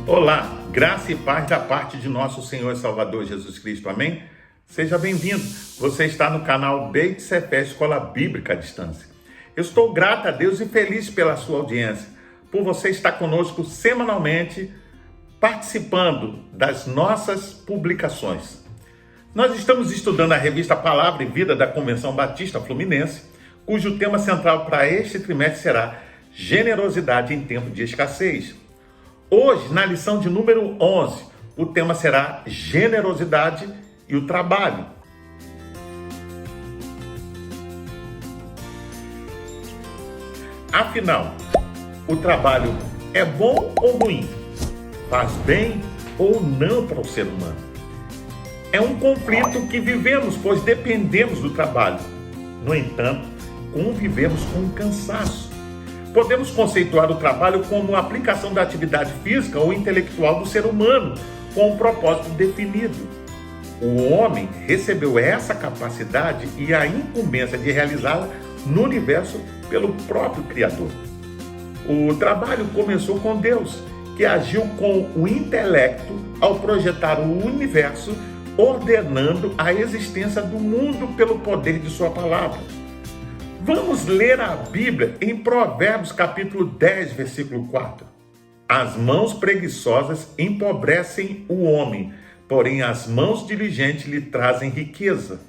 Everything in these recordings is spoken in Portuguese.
Olá, graça e paz da parte de nosso Senhor e Salvador Jesus Cristo, amém? Seja bem-vindo, você está no canal Beit Sefer Escola Bíblica à Distância. Eu estou grato a Deus e feliz pela sua audiência, por você estar conosco semanalmente, participando das nossas publicações. Nós estamos estudando a revista Palavra e Vida da Convenção Batista Fluminense, cujo tema central para este trimestre será Generosidade em Tempo de Escassez. Hoje, na lição de número 11, o tema será Generosidade e o Trabalho. Afinal, o trabalho é bom ou ruim? Faz bem ou não para o ser humano? É um conflito que vivemos, pois dependemos do trabalho. No entanto, convivemos com o cansaço. Podemos conceituar o trabalho como a aplicação da atividade física ou intelectual do ser humano, com um propósito definido. O homem recebeu essa capacidade e a incumbência de realizá-la no universo pelo próprio Criador. O trabalho começou com Deus, que agiu com o intelecto ao projetar o universo, ordenando a existência do mundo pelo poder de sua palavra. Vamos ler a Bíblia em Provérbios capítulo 10, versículo 4. As mãos preguiçosas empobrecem o homem, porém as mãos diligentes lhe trazem riqueza.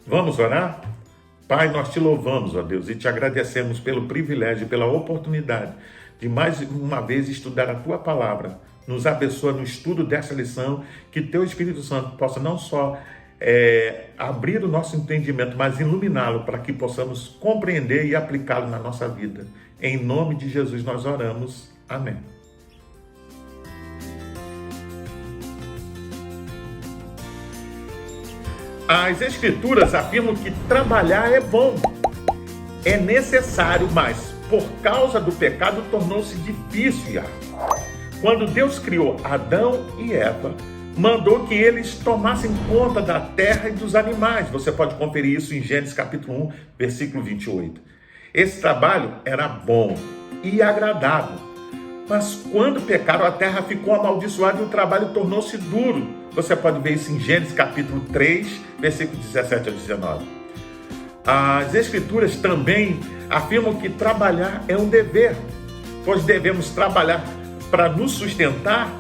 Vamos orar? Pai, nós te louvamos, ó Deus, e te agradecemos pelo privilégio e pela oportunidade de mais uma vez estudar a tua palavra. Nos abençoa no estudo dessa lição, que teu Espírito Santo possa não só abrir o nosso entendimento, mas iluminá-lo para que possamos compreender e aplicá-lo na nossa vida. Em nome de Jesus nós oramos. Amém. As Escrituras afirmam que trabalhar é bom, é necessário, mas por causa do pecado tornou-se difícil. Quando Deus criou Adão e Eva, mandou que eles tomassem conta da terra e dos animais. Você pode conferir isso em Gênesis capítulo 1, versículo 28. Esse trabalho era bom e agradável, mas quando pecaram, a terra ficou amaldiçoada e o trabalho tornou-se duro. Você pode ver isso em Gênesis capítulo 3, versículo 17 a 19. As Escrituras também afirmam que trabalhar é um dever, pois devemos trabalhar para nos sustentar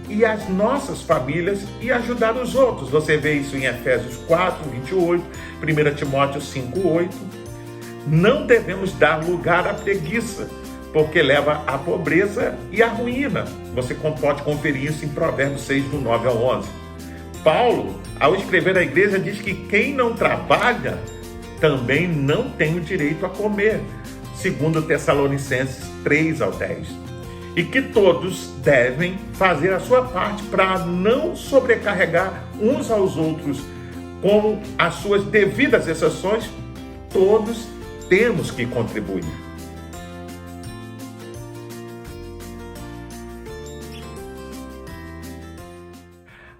e as nossas famílias e ajudar os outros. Você vê isso em Efésios 4, 28, 1 Timóteo 5, 8. Não devemos dar lugar à preguiça, porque leva à pobreza e à ruína. Você pode conferir isso em Provérbios 6, do 9 ao 11. Paulo, ao escrever à igreja, diz que quem não trabalha também não tem o direito a comer, segundo Tessalonicenses 3 ao 10. E que todos devem fazer a sua parte para não sobrecarregar uns aos outros, com as suas devidas exceções. Todos temos que contribuir.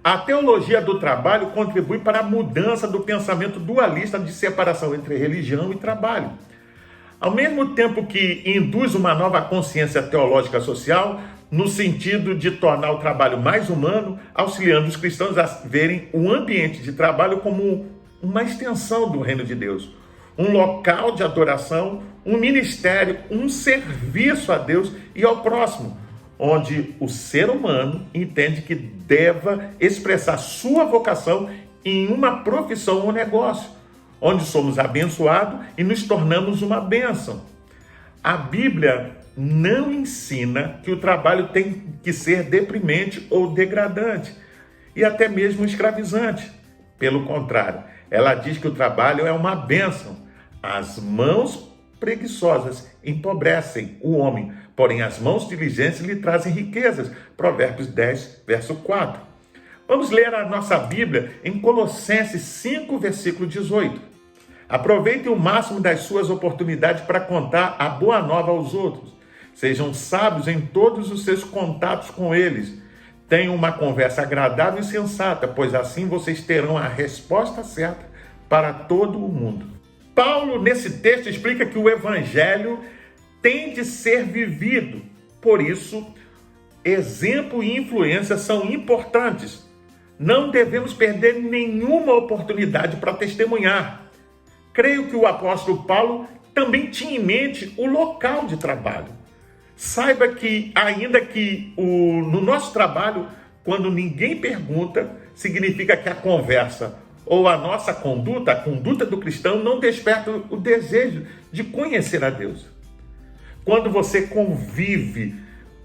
A teologia do trabalho contribui para a mudança do pensamento dualista de separação entre religião e trabalho. Ao mesmo tempo que induz uma nova consciência teológica social, no sentido de tornar o trabalho mais humano, auxiliando os cristãos a verem o ambiente de trabalho como uma extensão do reino de Deus, um local de adoração, um ministério, um serviço a Deus e ao próximo, onde o ser humano entende que deva expressar sua vocação em uma profissão ou negócio, onde somos abençoados e nos tornamos uma bênção. A Bíblia não ensina que o trabalho tem que ser deprimente ou degradante, e até mesmo escravizante. Pelo contrário, ela diz que o trabalho é uma bênção. As mãos preguiçosas empobrecem o homem, porém as mãos diligentes lhe trazem riquezas. Provérbios 10, verso 4. Vamos ler a nossa Bíblia em Colossenses 5, versículo 18. Aproveitem o máximo das suas oportunidades para contar a boa nova aos outros. Sejam sábios em todos os seus contatos com eles. Tenham uma conversa agradável e sensata, pois assim vocês terão a resposta certa para todo o mundo. Paulo, nesse texto, explica que o evangelho tem de ser vivido. Por isso, exemplo e influência são importantes. Não devemos perder nenhuma oportunidade para testemunhar. Creio que o apóstolo Paulo também tinha em mente o local de trabalho. Saiba que, ainda que no nosso trabalho, quando ninguém pergunta, significa que a conversa ou a nossa conduta, a conduta do cristão, não desperta o desejo de conhecer a Deus. Quando você convive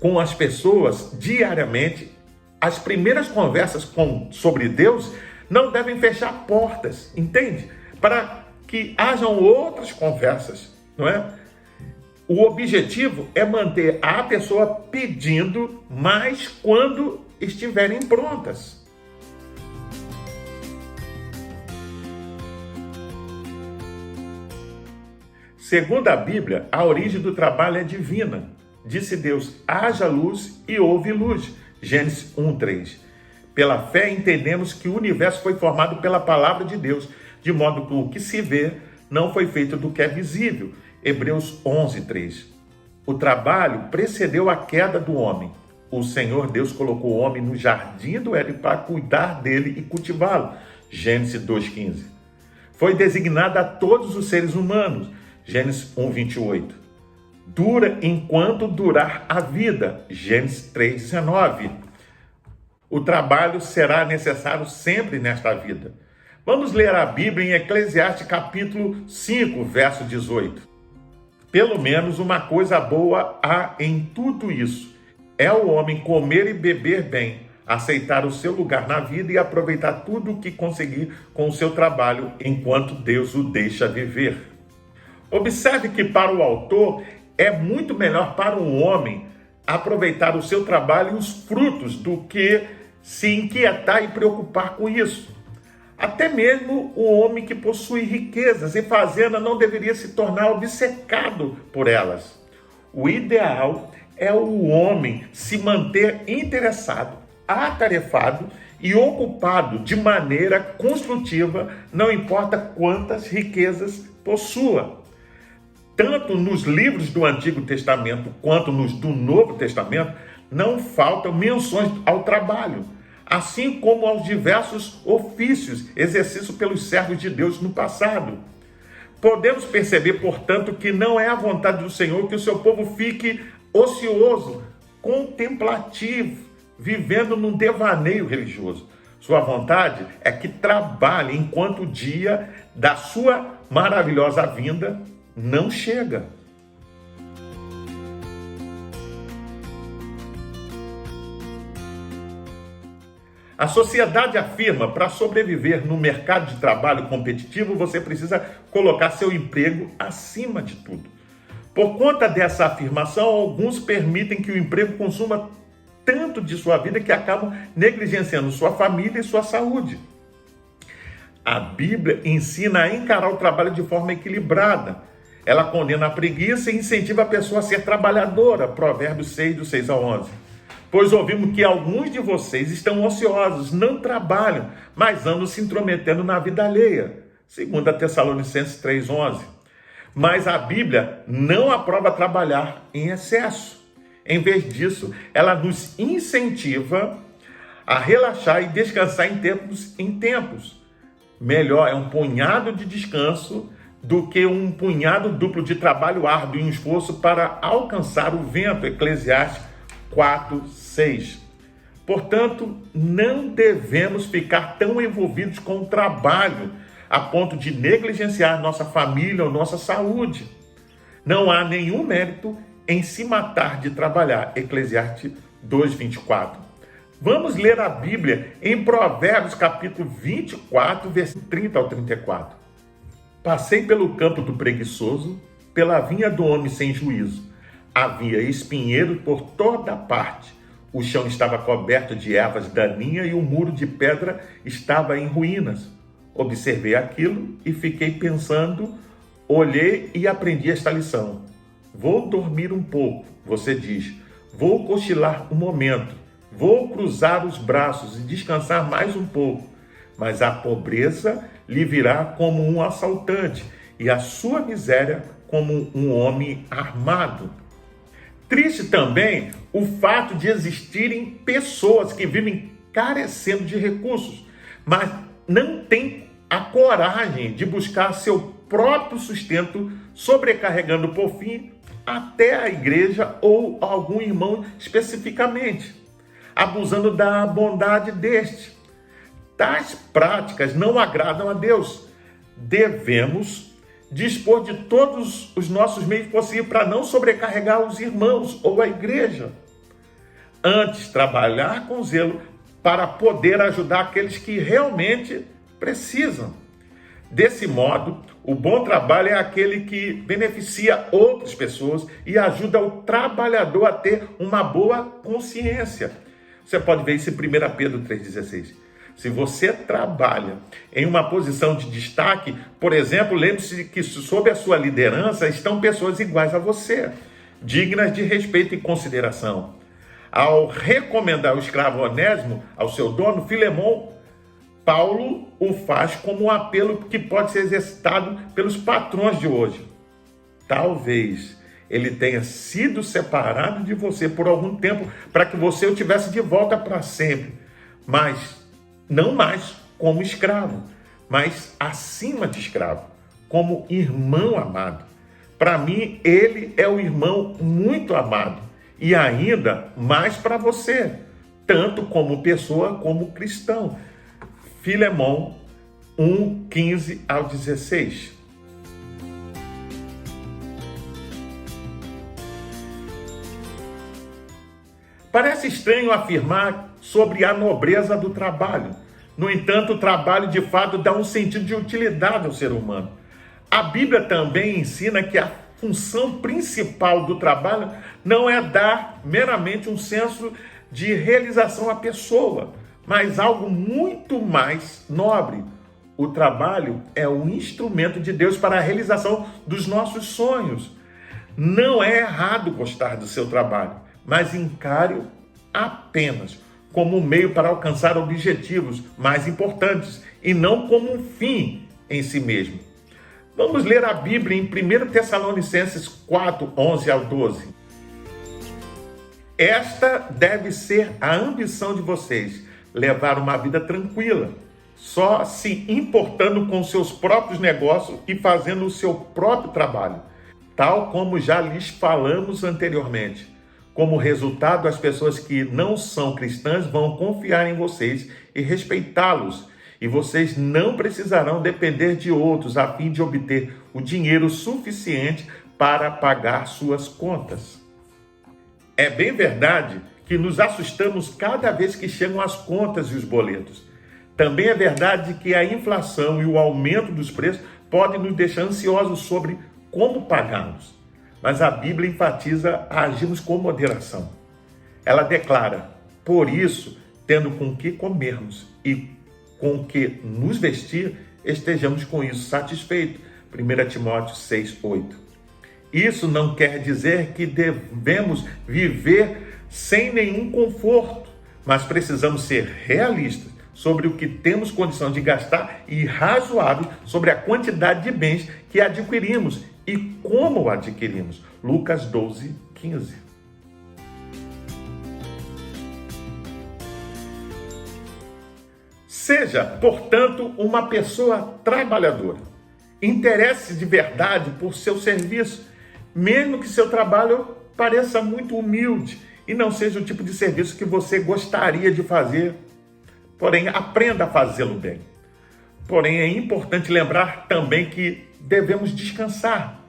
com as pessoas diariamente, as primeiras conversas sobre Deus não devem fechar portas, entende? Para que hajam outras conversas, não é? O objetivo é manter a pessoa pedindo mais quando estiverem prontas. Segundo a Bíblia, a origem do trabalho é divina. Disse Deus, haja luz e houve luz. Gênesis 1:3. Pela fé entendemos que o universo foi formado pela palavra de Deus, de modo que o que se vê não foi feito do que é visível. Hebreus 11:3. O trabalho precedeu a queda do homem. O Senhor Deus colocou o homem no jardim do Éden para cuidar dele e cultivá-lo. Gênesis 2:15. Foi designado a todos os seres humanos. Gênesis 1:28. Dura enquanto durar a vida. Gênesis 3:19. O trabalho será necessário sempre nesta vida. Vamos ler a Bíblia em Eclesiastes capítulo 5, verso 18. Pelo menos uma coisa boa há em tudo isso. É o homem comer e beber bem, aceitar o seu lugar na vida e aproveitar tudo o que conseguir com o seu trabalho enquanto Deus o deixa viver. Observe que para o autor é muito melhor para um homem aproveitar o seu trabalho e os frutos do que se inquietar e preocupar com isso. Até mesmo o homem que possui riquezas e fazenda não deveria se tornar obcecado por elas. O ideal é o homem se manter interessado, atarefado e ocupado de maneira construtiva, não importa quantas riquezas possua. Tanto nos livros do Antigo Testamento quanto nos do Novo Testamento, não faltam menções ao trabalho, assim como aos diversos ofícios exercidos pelos servos de Deus no passado. Podemos perceber, portanto, que não é a vontade do Senhor que o seu povo fique ocioso, contemplativo, vivendo num devaneio religioso. Sua vontade é que trabalhe enquanto o dia da sua maravilhosa vinda não chega. A sociedade afirma, para sobreviver no mercado de trabalho competitivo, você precisa colocar seu emprego acima de tudo. Por conta dessa afirmação, alguns permitem que o emprego consuma tanto de sua vida que acabam negligenciando sua família e sua saúde. A Bíblia ensina a encarar o trabalho de forma equilibrada. Ela condena a preguiça e incentiva a pessoa a ser trabalhadora. Provérbios 6, do 6 ao 11. Pois ouvimos que alguns de vocês estão ociosos, não trabalham, mas andam se intrometendo na vida alheia. 2 Tessalonicenses 3:11. Mas a Bíblia não aprova trabalhar em excesso. Em vez disso, ela nos incentiva a relaxar e descansar em tempos. Melhor é um punhado de descanso do que um punhado duplo de trabalho árduo e um esforço para alcançar o vento. Eclesiastes 4:6. Portanto, não devemos ficar tão envolvidos com o trabalho a ponto de negligenciar nossa família ou nossa saúde. Não há nenhum mérito em se matar de trabalhar. Eclesiastes 2:24. Vamos ler a Bíblia em Provérbios capítulo 24, versículo 30 ao 34. Passei pelo campo do preguiçoso, pela vinha do homem sem juízo. Havia espinheiro por toda parte. O chão estava coberto de ervas daninhas e o muro de pedra estava em ruínas. Observei aquilo e fiquei pensando, olhei e aprendi esta lição. Vou dormir um pouco, você diz. Vou cochilar um momento. Vou cruzar os braços e descansar mais um pouco. Mas a pobreza lhe virá como um assaltante e a sua miséria como um homem armado. Triste também o fato de existirem pessoas que vivem carecendo de recursos, mas não têm a coragem de buscar seu próprio sustento, sobrecarregando por fim até a igreja ou algum irmão especificamente, abusando da bondade deste. Tais práticas não agradam a Deus. Devemos dispor de todos os nossos meios possíveis para não sobrecarregar os irmãos ou a igreja. Antes, trabalhar com zelo para poder ajudar aqueles que realmente precisam. Desse modo, o bom trabalho é aquele que beneficia outras pessoas e ajuda o trabalhador a ter uma boa consciência. Você pode ver isso em 1 Pedro 3,16. Se você trabalha em uma posição de destaque, por exemplo, lembre-se que sob a sua liderança estão pessoas iguais a você, dignas de respeito e consideração. Ao recomendar o escravo Onésimo ao seu dono, Filemão, Paulo o faz como um apelo que pode ser exercitado pelos patrões de hoje. Talvez ele tenha sido separado de você por algum tempo para que você o tivesse de volta para sempre, mas não mais como escravo, mas acima de escravo, como irmão amado. Para mim, ele é o irmão muito amado e ainda mais para você, tanto como pessoa como cristão. Filemão 1:15-16. Parece estranho afirmar sobre a nobreza do trabalho. No entanto, o trabalho de fato dá um sentido de utilidade ao ser humano. A Bíblia também ensina que a função principal do trabalho não é dar meramente um senso de realização à pessoa, mas algo muito mais nobre. O trabalho é um instrumento de Deus para a realização dos nossos sonhos. Não é errado gostar do seu trabalho, mas encare-o apenas como um meio para alcançar objetivos mais importantes e não como um fim em si mesmo. Vamos ler a Bíblia em 1 Tessalonicenses 4:11-12. Esta deve ser a ambição de vocês, levar uma vida tranquila, só se importando com seus próprios negócios e fazendo o seu próprio trabalho, tal como já lhes falamos anteriormente. Como resultado, as pessoas que não são cristãs vão confiar em vocês e respeitá-los, e vocês não precisarão depender de outros a fim de obter o dinheiro suficiente para pagar suas contas. É bem verdade que nos assustamos cada vez que chegam as contas e os boletos. Também é verdade que a inflação e o aumento dos preços podem nos deixar ansiosos sobre como pagá-los. Mas a Bíblia enfatiza a agirmos com moderação. Ela declara: por isso, tendo com que comermos e com que nos vestir, estejamos com isso satisfeitos. 1 Timóteo 6:8. Isso não quer dizer que devemos viver sem nenhum conforto, mas precisamos ser realistas sobre o que temos condição de gastar e razoáveis sobre a quantidade de bens que adquirimos e como o adquirimos. Lucas 12:15. Seja, portanto, uma pessoa trabalhadora. Interesse de verdade por seu serviço, mesmo que seu trabalho pareça muito humilde e não seja o tipo de serviço que você gostaria de fazer. Porém, aprenda a fazê-lo bem. Porém, é importante lembrar também que devemos descansar.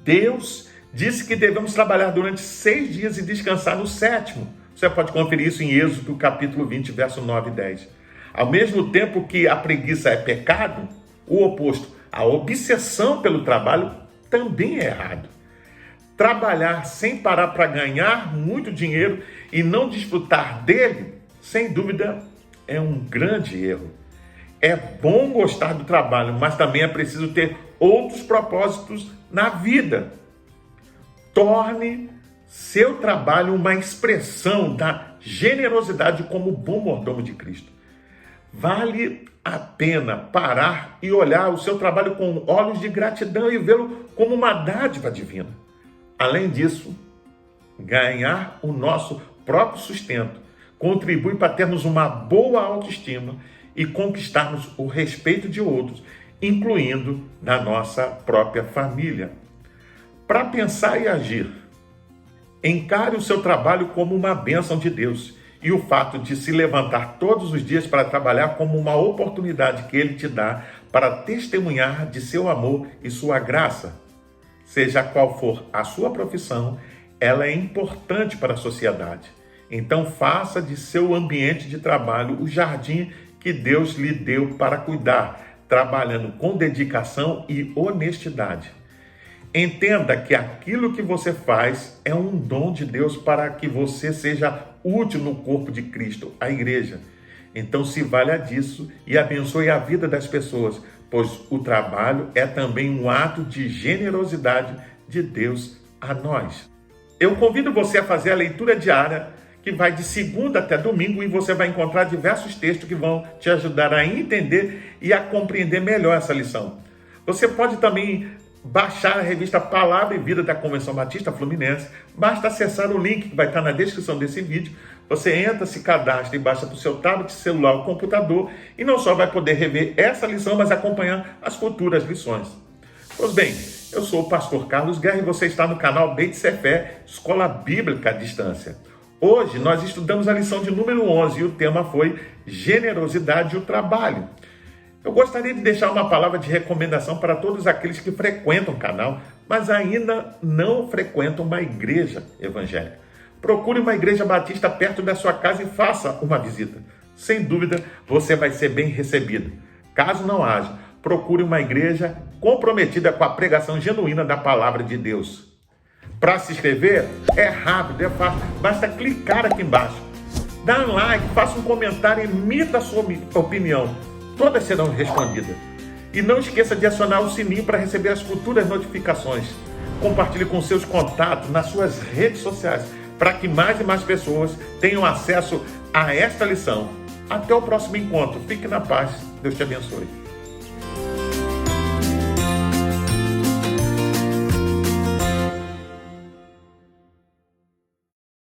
Deus disse que devemos trabalhar durante 6 dias e descansar no 7º. Você pode conferir isso em Êxodo, capítulo 20, verso 9 e 10. Ao mesmo tempo que a preguiça é pecado, o oposto, a obsessão pelo trabalho, também é errado. Trabalhar sem parar para ganhar muito dinheiro e não desfrutar dele, sem dúvida, é um grande erro. É bom gostar do trabalho, mas também é preciso ter outros propósitos na vida. Torne seu trabalho uma expressão da generosidade como bom mordomo de Cristo. Vale a pena parar e olhar o seu trabalho com olhos de gratidão e vê-lo como uma dádiva divina. Além disso, ganhar o nosso próprio sustento, contribui para termos uma boa autoestima e conquistarmos o respeito de outros, incluindo na nossa própria família. Para pensar e agir, encare o seu trabalho como uma bênção de Deus e o fato de se levantar todos os dias para trabalhar como uma oportunidade que Ele te dá para testemunhar de seu amor e sua graça. Seja qual for a sua profissão, ela é importante para a sociedade. Então faça de seu ambiente de trabalho o jardim que Deus lhe deu para cuidar, trabalhando com dedicação e honestidade. Entenda que aquilo que você faz é um dom de Deus para que você seja útil no corpo de Cristo, a igreja. Então se valha disso e abençoe a vida das pessoas, pois o trabalho é também um ato de generosidade de Deus a nós. Eu convido você a fazer a leitura diária, que vai de segunda até domingo, e você vai encontrar diversos textos que vão te ajudar a entender e a compreender melhor essa lição. Você pode também baixar a revista Palavra e Vida da Convenção Batista Fluminense. Basta acessar o link que vai estar na descrição desse vídeo. Você entra, se cadastra e baixa para o seu tablet, celular ou computador, e não só vai poder rever essa lição, mas acompanhar as futuras lições. Pois bem, eu sou o pastor Carlos Guerra e você está no canal Beit Sefer, Escola Bíblica à Distância. Hoje nós estudamos a lição de número 11 e o tema foi generosidade e o trabalho. Eu gostaria de deixar uma palavra de recomendação para todos aqueles que frequentam o canal, mas ainda não frequentam uma igreja evangélica. Procure uma igreja batista perto da sua casa e faça uma visita. Sem dúvida, você vai ser bem recebido. Caso não haja, procure uma igreja comprometida com a pregação genuína da palavra de Deus. Para se inscrever, é rápido, é fácil. Basta clicar aqui embaixo. Dá um like, faça um comentário, emita a sua opinião. Todas serão respondidas. E não esqueça de acionar o sininho para receber as futuras notificações. Compartilhe com seus contatos nas suas redes sociais, para que mais e mais pessoas tenham acesso a esta lição. Até o próximo encontro. Fique na paz. Deus te abençoe.